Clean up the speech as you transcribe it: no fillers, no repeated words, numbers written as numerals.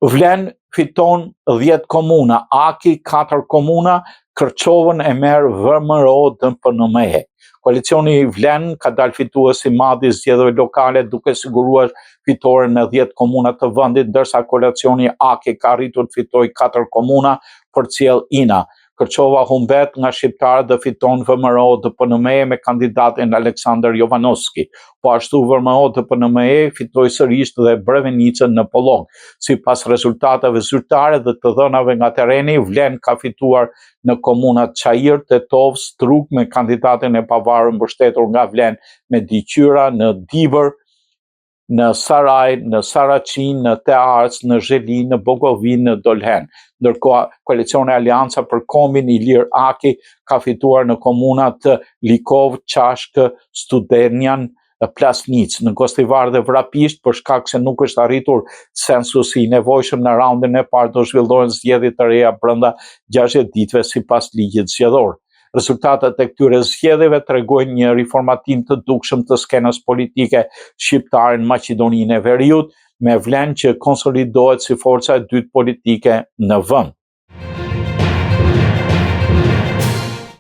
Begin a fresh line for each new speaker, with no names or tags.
Vlen fiton 10 komuna, Aki 4 komuna, Kërçovën e merr VMRO DPNM-e. Koalicioni Vlen ka dalë fitues i madh i zgjedhjeve lokale duke siguruar fitoren në 10 komuna të vendit, ndërsa koalicioni Aki ka arritur të fitojë 4 komuna për cilë INA. Kërçova humbet nga shqiptarët dhe fiton VMRO DPNM-e me kandidatin Aleksandar Jovanovski. Po ashtu VMRO DPNM-e fitoi sërish dhe Brevenicën në Pollog. Sipas rezultateve zyrtare dhe të dhënave nga tereni, Vlen ka fituar në komunat Çajir, Tetov, Strug me kandidatin e pavarur mbështetur nga Vlen me Diqyra, në Divër, në Saraj, në Saraqin, në Tearc, në Zheli, në Bogovin, në Dolhen. Ndërkohë, koalicioni Alianca për Kombin Ilir Aki ka fituar në komunat Likov, Çashk, Studenian, Plasnic, në Gostivar dhe Vrapisht, për shkak se nuk është arritur censusi i nevojshëm në raundin e parë, do zhvillohen zgjedhje të reja brenda 60 ditëve sipas ligjit zgjedhor. Rezultatet e këtyre zgjedhjeve tregojnë një riformatim të dukshëm të skenës politike shqiptare në Maqedoninë e Veriut, me Vlen që konsolidohet si forca e dytë politike në vend.